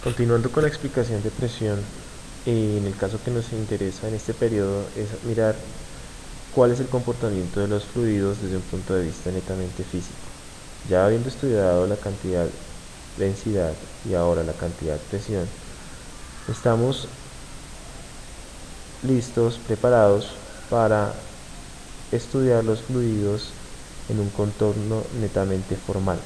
Continuando con la explicación de presión, en el caso que nos interesa en este periodo es mirar cuál es el comportamiento de los fluidos desde un punto de vista netamente físico. Ya habiendo estudiado la cantidad, densidad y ahora la cantidad, presión, estamos listos, preparados para estudiar los fluidos en un contorno netamente formal.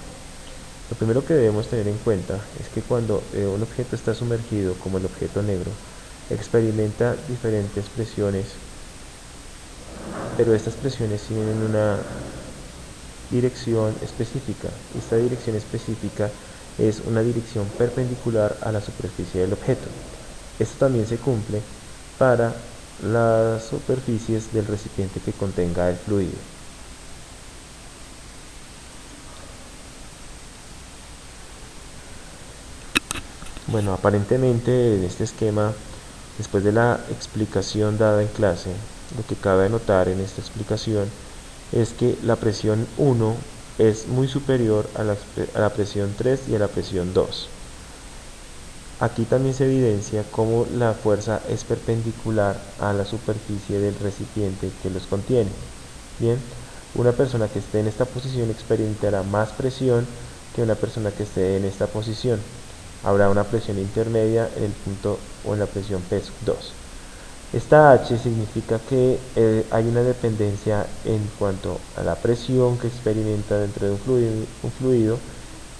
Lo primero que debemos tener en cuenta es que cuando un objeto está sumergido, como el objeto negro, experimenta diferentes presiones, pero estas presiones tienen una dirección específica. Esta dirección específica es una dirección perpendicular a la superficie del objeto. Esto también se cumple para las superficies del recipiente que contenga el fluido. Bueno, aparentemente en este esquema, después de la explicación dada en clase, lo que cabe anotar en esta explicación es que la presión 1 es muy superior a la presión 3 y a la presión 2. Aquí también se evidencia cómo la fuerza es perpendicular a la superficie del recipiente que los contiene. Bien, una persona que esté en esta posición experimentará más presión que una persona que esté en esta posición. Habrá una presión intermedia en el punto o en la presión P2. Esta H significa que hay una dependencia en cuanto a la presión que experimenta dentro de un fluido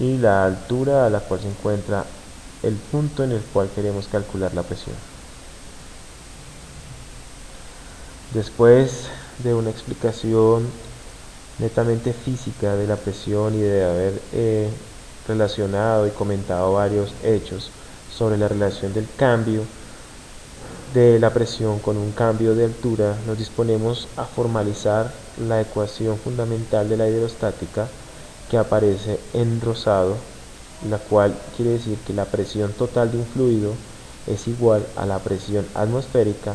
y la altura a la cual se encuentra el punto en el cual queremos calcular la presión. Después de una explicación netamente física de la presión y de haber relacionado y comentado varios hechos sobre la relación del cambio de la presión con un cambio de altura, nos disponemos a formalizar la ecuación fundamental de la hidrostática que aparece en rosado, la cual quiere decir que la presión total de un fluido es igual a la presión atmosférica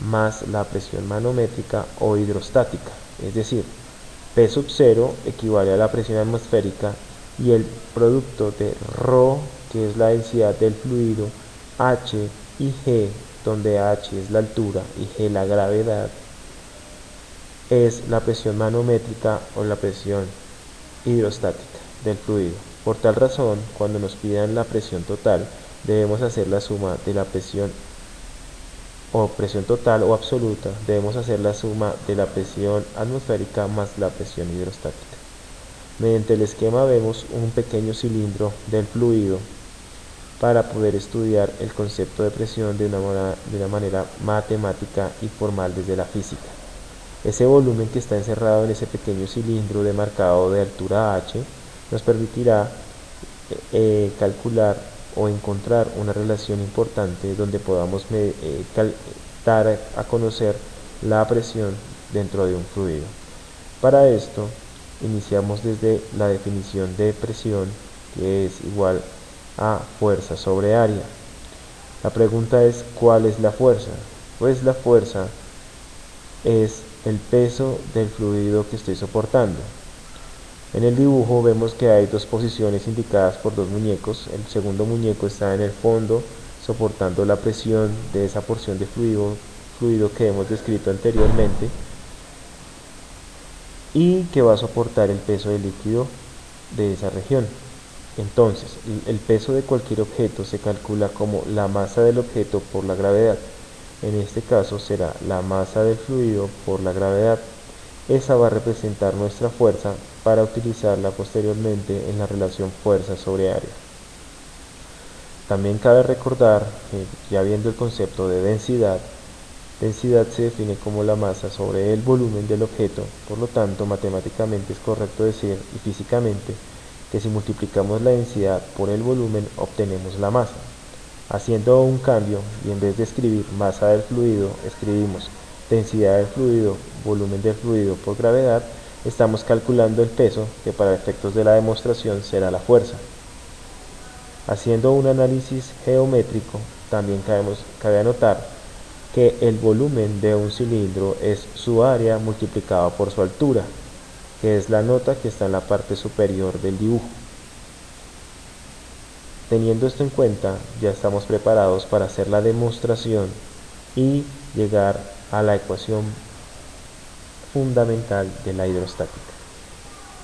más la presión manométrica o hidrostática, es decir, P sub 0 equivale a la presión atmosférica y el producto de ρ, que es la densidad del fluido, H y G, donde H es la altura y G la gravedad, es la presión manométrica o la presión hidrostática del fluido. Por tal razón, cuando nos pidan la presión total, debemos hacer la suma de la presión total o absoluta, debemos hacer la suma de la presión atmosférica más la presión hidrostática. Mediante el esquema vemos un pequeño cilindro del fluido para poder estudiar el concepto de presión de una manera matemática y formal desde la física. Ese volumen que está encerrado en ese pequeño cilindro demarcado de altura h nos permitirá calcular o encontrar una relación importante donde podamos dar a conocer la presión dentro de un fluido. Para esto iniciamos desde la definición de presión, que es igual a fuerza sobre área. La pregunta es, ¿cuál es la fuerza? Pues la fuerza es el peso del fluido que estoy soportando. En el dibujo vemos que hay dos posiciones indicadas por dos muñecos. El segundo muñeco está en el fondo soportando la presión de esa porción de fluido que hemos descrito anteriormente y que va a soportar el peso del líquido de esa región. Entonces, el peso de cualquier objeto se calcula como la masa del objeto por la gravedad. En este caso será la masa del fluido por la gravedad. Esa va a representar nuestra fuerza para utilizarla posteriormente en la relación fuerza sobre área. También cabe recordar que, ya viendo el concepto de densidad, densidad se define como la masa sobre el volumen del objeto. Por lo tanto, matemáticamente es correcto decir, y físicamente, que si multiplicamos la densidad por el volumen obtenemos la masa. Haciendo un cambio y en vez de escribir masa del fluido, escribimos densidad del fluido, volumen del fluido por gravedad, estamos calculando el peso, que para efectos de la demostración será la fuerza. Haciendo un análisis geométrico, también cabe anotar que el volumen de un cilindro es su área multiplicado por su altura, que es la nota que está en la parte superior del dibujo. teniendo esto en cuenta, ya estamos preparados para hacer la demostración y llegar a la ecuación fundamental de la hidrostática.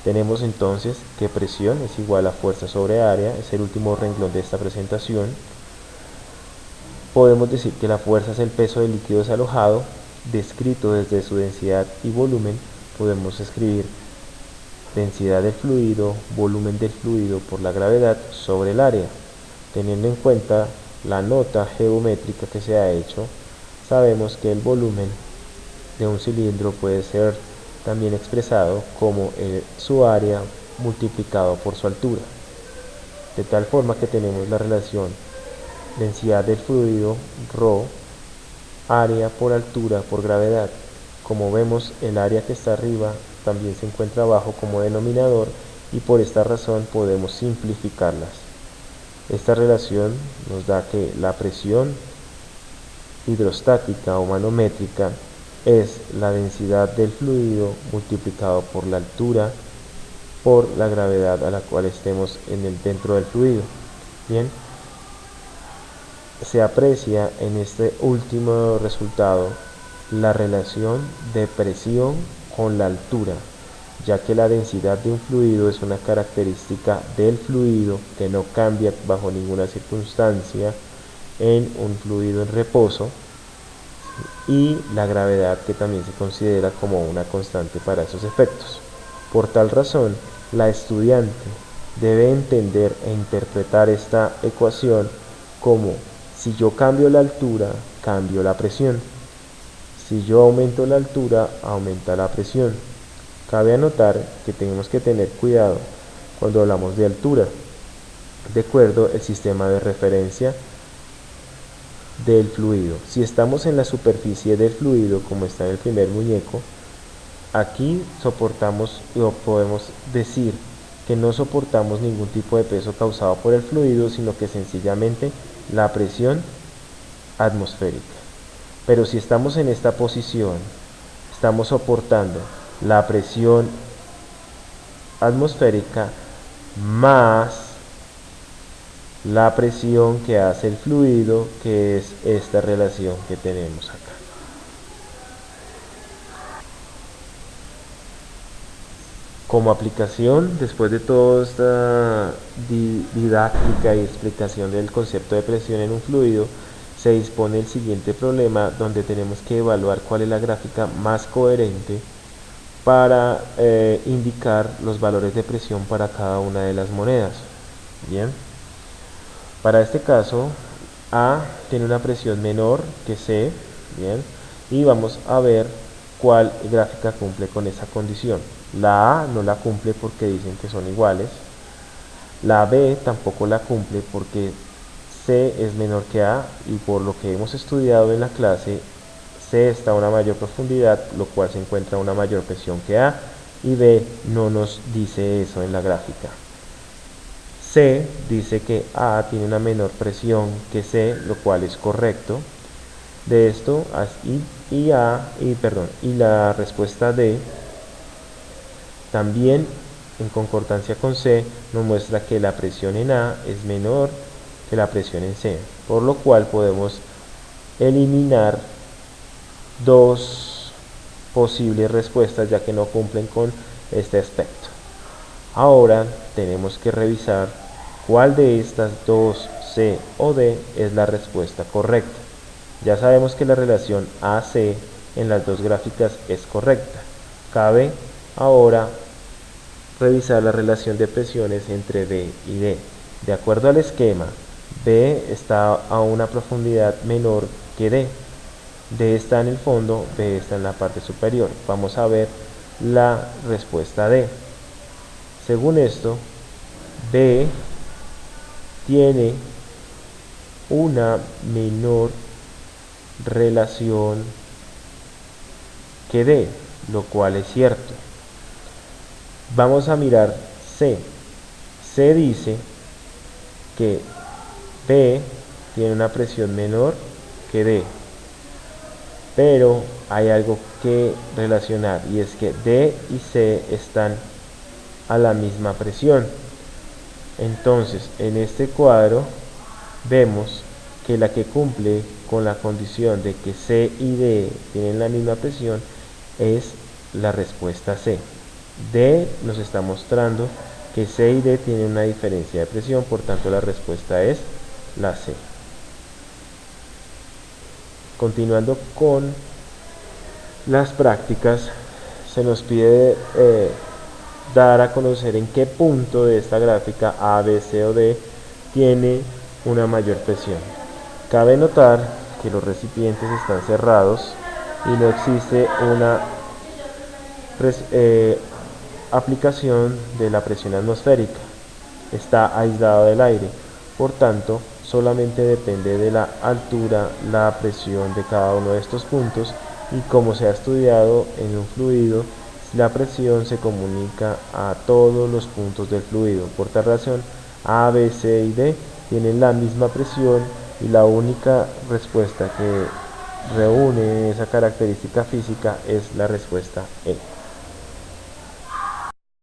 Tenemos entonces que presión es igual a fuerza sobre área, es el último renglón de esta presentación. Podemos decir que la fuerza es el peso del líquido desalojado, descrito desde su densidad y volumen. Podemos escribir densidad del fluido, volumen del fluido por la gravedad sobre el área. Teniendo en cuenta la nota geométrica que se ha hecho, sabemos que el volumen de un cilindro puede ser también expresado como su área multiplicado por su altura, de tal forma que tenemos la relación densidad del fluido ρ, área por altura por gravedad. Como vemos, el área que está arriba también se encuentra abajo como denominador, y por esta razón podemos simplificarlas. Esta relación nos da que la presión hidrostática o manométrica es la densidad del fluido multiplicado por la altura por la gravedad a la cual estemos dentro del fluido. Bien, se aprecia en este último resultado la relación de presión con la altura, ya que la densidad de un fluido es una característica del fluido que no cambia bajo ninguna circunstancia en un fluido en reposo, y la gravedad, que también se considera como una constante para esos efectos. Por tal razón, la estudiante debe entender e interpretar esta ecuación como: si yo cambio la altura, cambio la presión. Si yo aumento la altura, aumenta la presión. Cabe anotar que tenemos que tener cuidado cuando hablamos de altura. De acuerdo al sistema de referencia del fluido, si estamos en la superficie del fluido, como está en el primer muñeco, aquí soportamos, o podemos decir que no soportamos ningún tipo de peso causado por el fluido, sino que sencillamente la presión atmosférica. Pero si estamos en esta posición, estamos soportando la presión atmosférica más la presión que hace el fluido, que es esta relación que tenemos acá. Como aplicación, después de toda esta didáctica y explicación del concepto de presión en un fluido, se dispone el siguiente problema, donde tenemos que evaluar cuál es la gráfica más coherente para indicar los valores de presión para cada una de las monedas. Bien, para este caso, A tiene una presión menor que C, bien, y vamos a ver cuál gráfica cumple con esa condición. La A no la cumple porque dicen que son iguales. La B tampoco la cumple porque C es menor que A, y por lo que hemos estudiado en la clase, C está a una mayor profundidad, lo cual se encuentra a una mayor presión que A, y B no nos dice eso en la gráfica. C dice que A tiene una menor presión que C, lo cual es correcto. De esto, y la respuesta D también, en concordancia con C, nos muestra que la presión en A es menor que la presión en C, por lo cual podemos eliminar dos posibles respuestas, ya que no cumplen con este aspecto. Ahora tenemos que revisar cuál de estas dos, C o D, es la respuesta correcta. Ya sabemos que la relación AC en las dos gráficas es correcta. Cabe ahora revisar la relación de presiones entre B y D. De acuerdo al esquema, B está a una profundidad menor que D. D está en el fondo, B está en la parte superior. Vamos a ver la respuesta D. Según esto, B tiene una menor relación que D, lo cual es cierto. Vamos a mirar C. C dice que B tiene una presión menor que D, pero hay algo que relacionar, y es que D y C están a la misma presión. Entonces, en este cuadro vemos que la que cumple con la condición de que C y D tienen la misma presión es la respuesta C. D nos está mostrando que C y D tienen una diferencia de presión, por tanto la respuesta es la C. Continuando con las prácticas, se nos pide dar a conocer en qué punto de esta gráfica A, B, C o D tiene una mayor presión. Cabe notar que los recipientes están cerrados y no existe una aplicación de la presión atmosférica. Está aislado del aire, por tanto solamente depende de la altura la presión de cada uno de estos puntos, y como se ha estudiado en un fluido, la presión se comunica a todos los puntos del fluido. Por tal razón, A, B, C y D tienen la misma presión, y la única respuesta que reúne esa característica física es la respuesta E.